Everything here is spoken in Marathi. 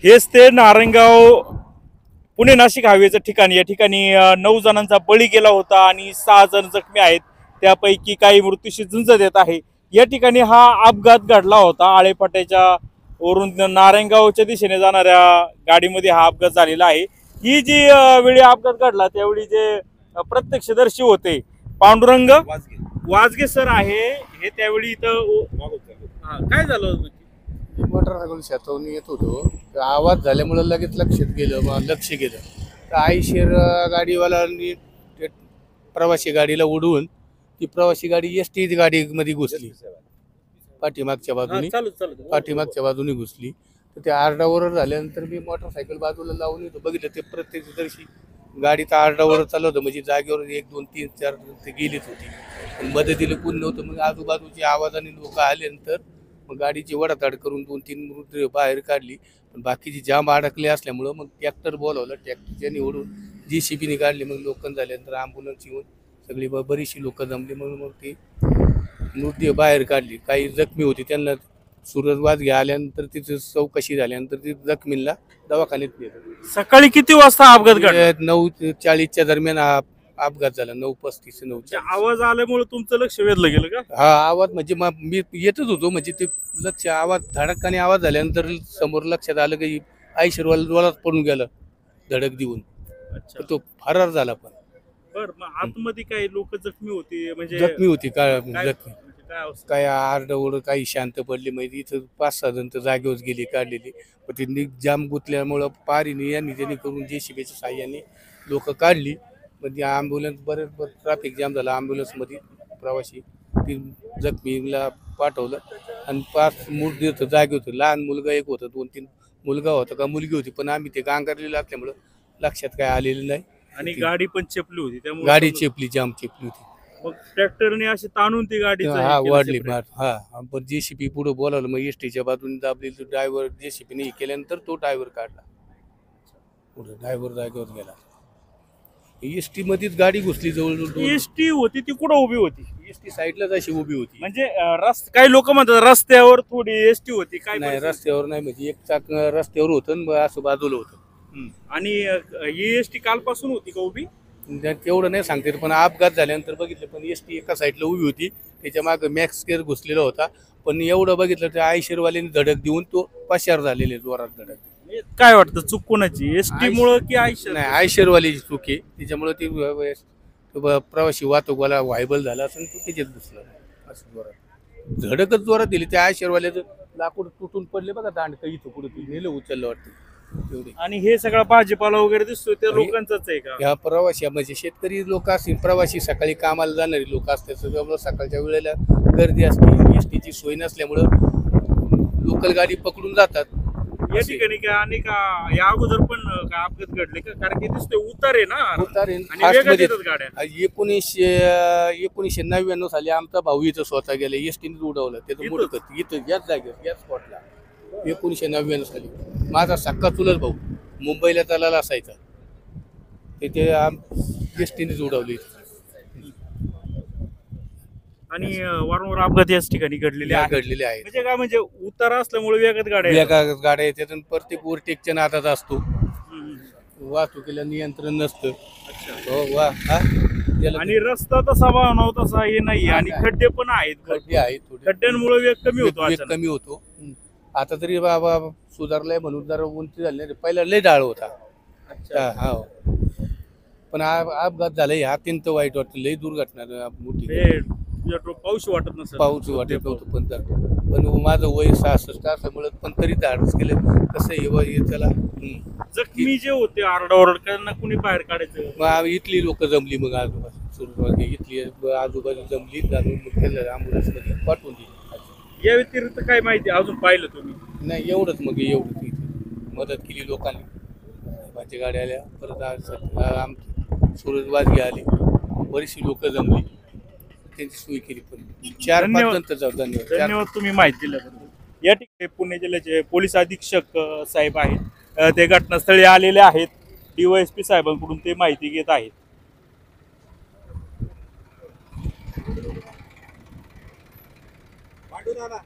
हेच ते नारायणगाव पुणे नाशिक हायवेचं ठिकाण. या ठिकाणी 9 जणांचा बळी गेला होता आणि 6 जण जखमी आहेत. त्यापैकी काही मृत्यूशी झुंज देत आहे. या ठिकाणी हा अपघात घडला होता. आळेफाट्याच्या वरून नारायणगावच्या दिशेने जाणाऱ्या गाडीमध्ये हा अपघात झालेला आहे. ही जी वेळी अपघात घडला त्यावेळी जे प्रत्यक्षदर्शी होते पांडुरंग वाजगे सर आहे, हे त्यावेळी इथं काय झालं होतं? मोटरसायकल शेतावरून येत होतो, तर आवाज झाल्यामुळे लगेच लक्ष गेलं तर आईशीर गाडीवाल्यांनी ते प्रवासी गाडीला उडवून ती प्रवासी गाडी एसटी गाडीमध्ये घुसली. पाठीमागच्या बाजूने घुसली. तर ते आरडाओरड झाल्यानंतर मी मोटरसायकल बाजूला लावून येतो, बघितलं ते प्रत्यक्षदर्शी गाडीचा आरडाओरड चालू होतं. म्हणजे जागेवर 1 2 3 4 ते गेलीच होती. पण मदतीला कोण नव्हतं. मग आजूबाजूच्या आवाजाने लोक आल्यानंतर मग गाडीची वडाताड करून 2 3 मृत बाहेर काढली. पण बाकीची जाम अडकले असल्यामुळं मग ट्रॅक्टर बोलावलं. ट्रॅक्टरच्या निवडून JCBने काढली. मग लोकं झाल्यानंतर ॲम्ब्युलन्स येऊन सगळी बरीचशी लोकं जमली. मग ती मृतदेह बाहेर काढली. काही जखमी होती, त्यांना सुरज घ्या आल्यानंतर तिची चौकशी झाल्यानंतर ती जखमींना दवाखान्यात नेलं. सकाळी किती वाजता अपघात घडला? 9:40च्या दरम्यान हा अपघात झाला. 9:35 9:40. आवाज आल्यामुळे तुमचं लक्ष वेधलं गेलं का? हा आवाज म्हणजे मी येतच होतो, म्हणजे ते आवाज धडकाने आवाज झाल्यानंतर समोर लक्षात आलं की आईशिरवाला डोळ्यात पडून गेलं धडक देऊन. तो फरार झाला. पण बर, मग आतमध्ये काही लोक जखमी होती म्हणजे जखमी होती काय काय काय आरडाओरड काही शांत पडली. म्हणजे इथं 5-6 जण तर जागेवर गेली काढलेली. पण ती जाम गुतल्यामुळं पारीने यांनी त्यांनी करून JCBच्या साह्याने लोक काढली. म्हणजे ॲम्ब्युलन्स बरेच ट्रॅफिक जाम झाला. ॲम्ब्युलन्समध्ये प्रवासी ती जखमीला पाठवलं आणि 5 मृतदेह होतं जागे होतं. लहान मुलगा एक होता, 2-3 मुलगा होता का मुलगी होती. पण आम्ही ते गांगरलेलं असल्यामुळं लक्षात काय आलेलं नाही. आणि गाडी पण चेपली होती, त्यामुळे गाडी जाम चेपली होती. मग ट्रॅक्टरने अशी ताणून ती गाडी वाढली. पण JCB पुढे बोलावलं. मग एसटीच्या बाजूने दाबली. ड्रायव्हर JCBने हे केल्यानंतर तो ड्रायव्हर काढला. पुढे ड्रायव्हर जागेवर गेला. एसटी मध्येच गाडी घुसली. जवळ एसटी होती ती कुठं उभी होती? एसटी साईडलाच अशी उभी होती. म्हणजे काही लोक म्हणतात रस्त्यावर थोडी एसटी होती, काय नाही रस्त्यावर नाही. म्हणजे एक चाक रस्त्यावर होतं असं बाजूला होतं. आणि ही एसटी कालपासून होती का उभी? तेवढं नाही सांगते, पण अपघात झाल्यानंतर बघितलं. पण एसटी एका साईडला उभी होती, त्याच्या मागे मॅक्स केअर घुसलेला होता. पण एवढं बघितलं तर आयशरवाल्याने धडक देऊन तो पशार झालेले जोरात धडक. काय वाटतं चूक कोणाची, एसटी मुळे की आयशर? नाही, आयशरवालीची चूक आहे. त्याच्यामुळे ती प्रवासी वाहतूकवाला व्हायबल झाला असं तो त्याच्यात घुसला असं जोरात धडकच जोरात दिली. त्या आयशरवाल्याचं लाकूड तुटून पडले बघा. दांडकं इथं कुठं नेलं उचललं वाटतं तेवढे. आणि हे सगळा भाजीपाला वगैरे दिसतोय त्या लोकांचाच आहे का? ह्या प्रवासी म्हणजे शेतकरी लोक असतील, प्रवासी सकाळी कामाला जाणारी लोक असतात. त्यामुळे सकाळच्या वेळेला गर्दी असते. एसटीची सोय नसल्यामुळं लोकल गाडी पकडून जातात. या ठिकाणी काय आणि का या अगोदर पण काय अपघात घडले का? कारण की दिसतोय उतार आहे ना, उतार आणि वेगात येतात गाड्या. 1999 साली आमचा भाऊ इथं स्वतः गेला. एसटीने उडवलं त्याचं मोठं इथं याच जागेवर याच स्पॉटला 1999 साली. माझा सक्का चुलत भाऊ मुंबईला चालायला असायचा. ते एसटीनेच उडवली. आणि वारंवार अपघात याच ठिकाणी घडलेले आहेत. म्हणजे काय, म्हणजे उतार असल्यामुळे वेगात गाड्या येतात. प्रत्येक ओव्हरटेकच्या नादात असतो. वाहतुकीला नियंत्रण नसतं. आणि रस्ता तसा वाहनाव तसा हे नाही. आणि खड्डे पण आहेत. खड्ड्यांमुळे वेग कमी होतो. आता तरी बाबा सुधारलाय म्हणून जरा उंची झाली नाही. पहिला लय डाळ होता. हा, पण अपघात झालाय. अत्यंत वाईट वाटतं. लय दुर्घटना मोठी. पाऊस वाटत नसेल. पाऊस वाटत नव्हतं. पण माझं वय 66 असल्यामुळे पण तरी धाडस केलं. कसं हे त्याला जखमी जे होते आरडाओरड त्यांना कुणी बाहेर काढायचं. मग इथली लोक जमली. मग आजूबाजू इथली आजूबाजू जमली. जाणून मग त्याला ॲम्ब्युलन्स मध्ये पाठवून दिली. या व्यतिरिक्त काय माहिती अजून पाहिलं तुम्ही? नाही, एवढंच. मग एवढं मदत केली लोकांनी. माझ्या गाड्या आल्या. परत सुरज वाजगे आले. बरीचशी लोक जमली, त्यांची सोय केली. पण 4-5 नंतर जाऊ. धन्यवाद तुम्ही माहिती दिल्याबद्दल. या ठिकाणी पुणे जिल्ह्याचे पोलीस अधीक्षक साहेब आहेत, ते घटनास्थळी आलेले आहेत. DYSP साहेबांकडून ते माहिती घेत आहेत. पांडुराला